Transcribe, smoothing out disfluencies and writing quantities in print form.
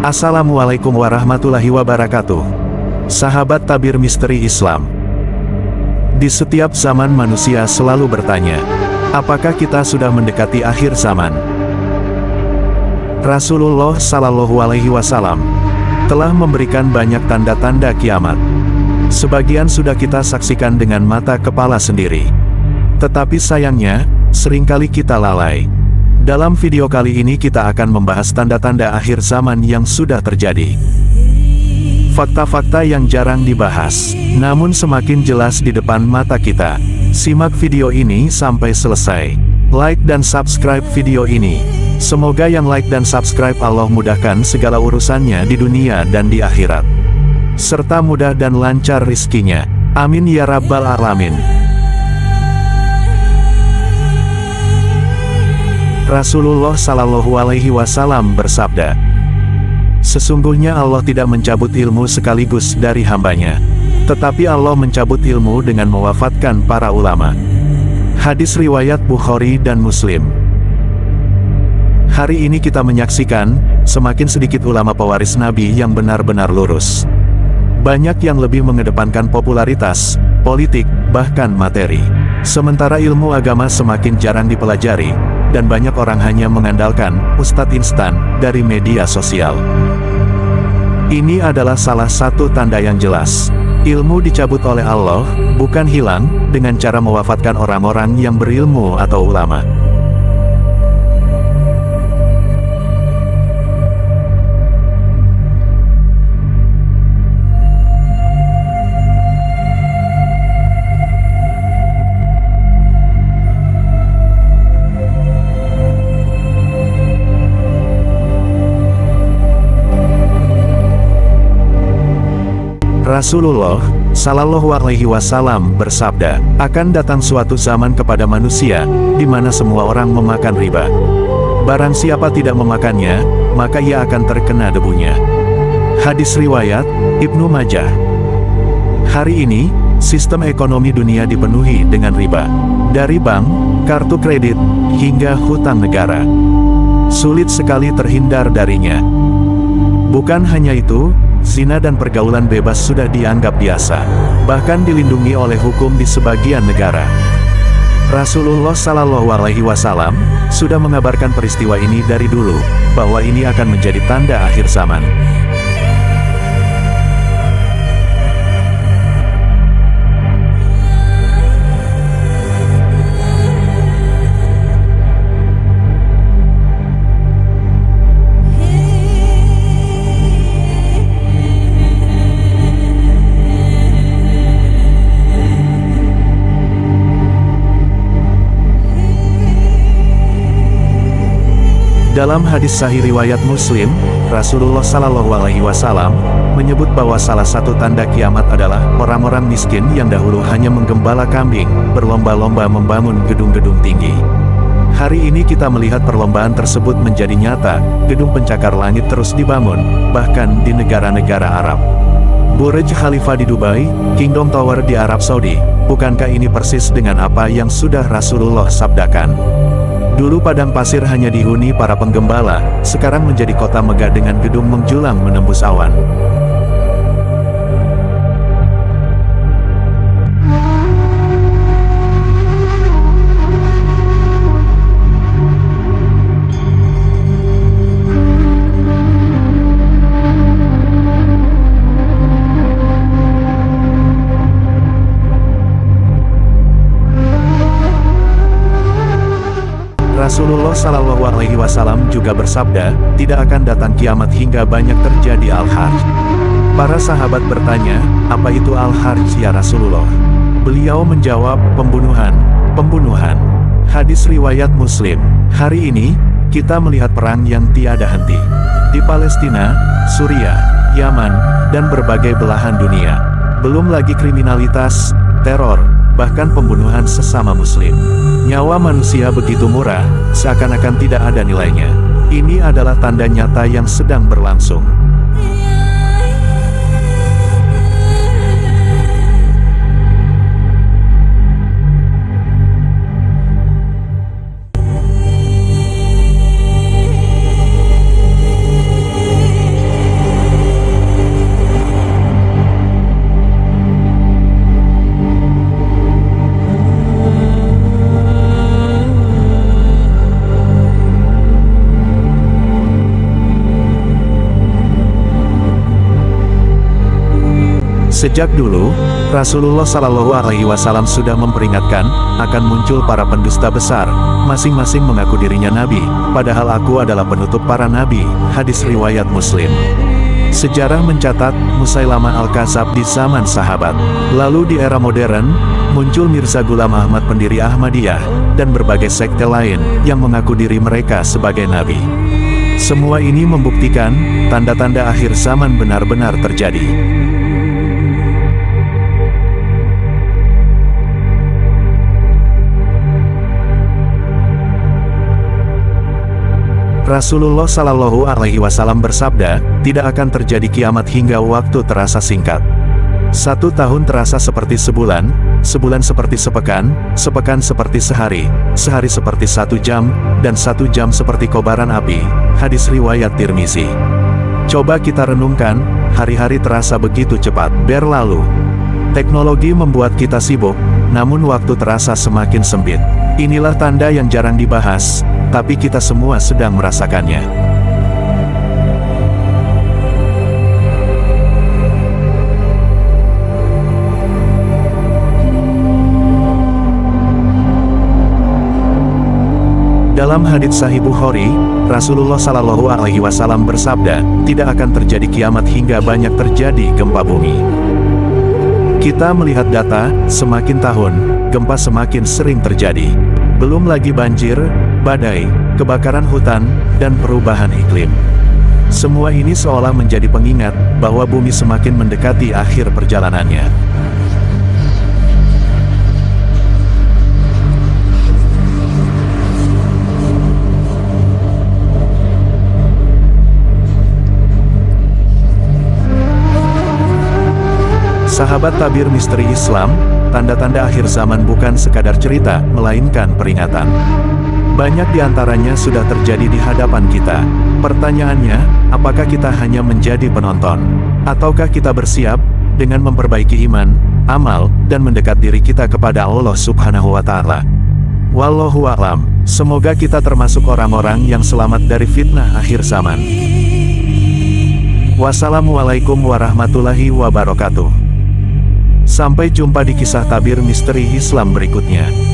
Assalamualaikum warahmatullahi wabarakatuh. Sahabat tabir misteri Islam. Di setiap zaman manusia selalu bertanya, apakah kita sudah mendekati akhir zaman? Rasulullah Shallallahu Alaihi Wasallam telah memberikan banyak tanda-tanda kiamat. Sebagian sudah kita saksikan dengan mata kepala sendiri. Tetapi sayangnya, seringkali kita lalai. Dalam video kali ini kita akan membahas tanda-tanda akhir zaman yang sudah terjadi. Fakta-fakta yang jarang dibahas, namun semakin jelas di depan mata kita. Simak video ini sampai selesai. Like dan subscribe video ini. Semoga yang like dan subscribe Allah mudahkan segala urusannya di dunia dan di akhirat. Serta mudah dan lancar rizkinya. Amin ya rabbal alamin. Rasulullah Shallallahu Alaihi Wasallam bersabda, sesungguhnya Allah tidak mencabut ilmu sekaligus dari hambanya, tetapi Allah mencabut ilmu dengan mewafatkan para ulama. Hadis riwayat Bukhari dan Muslim. Hari ini kita menyaksikan, semakin sedikit ulama pewaris Nabi yang benar-benar lurus. Banyak yang lebih mengedepankan popularitas, politik, bahkan materi. Sementara ilmu agama semakin jarang dipelajari, dan banyak orang hanya mengandalkan ustadz instan dari media sosial. Ini adalah salah satu tanda yang jelas. Ilmu dicabut oleh Allah, bukan hilang, dengan cara mewafatkan orang-orang yang berilmu atau ulama. Rasulullah Shallallahu Alaihi Wasallam bersabda, akan datang suatu zaman kepada manusia, di mana semua orang memakan riba. Barang siapa tidak memakannya, maka ia akan terkena debunya. Hadis riwayat Ibnu Majah. Hari ini, sistem ekonomi dunia dipenuhi dengan riba. Dari bank, kartu kredit, hingga hutang negara. Sulit sekali terhindar darinya. Bukan hanya itu, zina dan pergaulan bebas sudah dianggap biasa, bahkan dilindungi oleh hukum di sebagian negara. Rasulullah Shallallahu Alaihi Wasallam sudah mengabarkan peristiwa ini dari dulu, bahwa ini akan menjadi tanda akhir zaman. Dalam hadis sahih riwayat Muslim, Rasulullah Shallallahu Alaihi Wasallam menyebut bahwa salah satu tanda kiamat adalah orang-orang miskin yang dahulu hanya menggembala kambing, berlomba-lomba membangun gedung-gedung tinggi. Hari ini kita melihat perlombaan tersebut menjadi nyata, gedung pencakar langit terus dibangun, bahkan di negara-negara Arab. Burj Khalifa di Dubai, Kingdom Tower di Arab Saudi, bukankah ini persis dengan apa yang sudah Rasulullah sabdakan? Dulu padang pasir hanya dihuni para penggembala, sekarang menjadi kota megah dengan gedung menjulang menembus awan. Rasulullah Shallallahu Alaihi Wasallam juga bersabda, tidak akan datang kiamat hingga banyak terjadi al-harj. Para sahabat bertanya, apa itu al-harj ya Rasulullah? Beliau menjawab, pembunuhan. Hadis riwayat Muslim. Hari ini, kita melihat perang yang tiada henti. Di Palestina, Suriah, Yaman, dan berbagai belahan dunia. Belum lagi kriminalitas, teror, bahkan pembunuhan sesama muslim. Nyawa manusia begitu murah, seakan-akan tidak ada nilainya. Ini adalah tanda nyata yang sedang berlangsung. Sejak dulu, Rasulullah Shallallahu Alaihi Wasallam sudah memperingatkan, akan muncul para pendusta besar, masing-masing mengaku dirinya nabi, padahal aku adalah penutup para nabi. Hadis riwayat Muslim. Sejarah mencatat, Musailamah Al-Kadzab di zaman sahabat. Lalu di era modern, muncul Mirza Ghulam Ahmad pendiri Ahmadiyah, dan berbagai sekte lain, yang mengaku diri mereka sebagai nabi. Semua ini membuktikan, tanda-tanda akhir zaman benar-benar terjadi. Rasulullah Shallallahu Alaihi Wasallam bersabda, tidak akan terjadi kiamat hingga waktu terasa singkat. 1 tahun terasa seperti sebulan, sebulan seperti sepekan, sepekan seperti sehari, sehari seperti 1 jam, dan 1 jam seperti kobaran api. Hadis riwayat Tirmizi. Coba kita renungkan, hari-hari terasa begitu cepat berlalu. Teknologi membuat kita sibuk, namun waktu terasa semakin sempit. Inilah tanda yang jarang dibahas, tapi kita semua sedang merasakannya. Dalam hadits Sahih Bukhari, Rasulullah Shallallahu Alaihi Wasallam bersabda, tidak akan terjadi kiamat hingga banyak terjadi gempa bumi. Kita melihat data, semakin tahun, gempa semakin sering terjadi. Belum lagi banjir, badai, kebakaran hutan, dan perubahan iklim. Semua ini seolah menjadi pengingat, bahwa bumi semakin mendekati akhir perjalanannya. Sahabat tabir misteri Islam, tanda-tanda akhir zaman bukan sekadar cerita, melainkan peringatan. Banyak di antaranya sudah terjadi di hadapan kita. Pertanyaannya, apakah kita hanya menjadi penonton? Ataukah kita bersiap, dengan memperbaiki iman, amal, dan mendekat diri kita kepada Allah Subhanahu wa Ta'ala? Wallahu a'lam. Semoga kita termasuk orang-orang yang selamat dari fitnah akhir zaman. Wassalamualaikum warahmatullahi wabarakatuh. Sampai jumpa di kisah tabir misteri Islam berikutnya.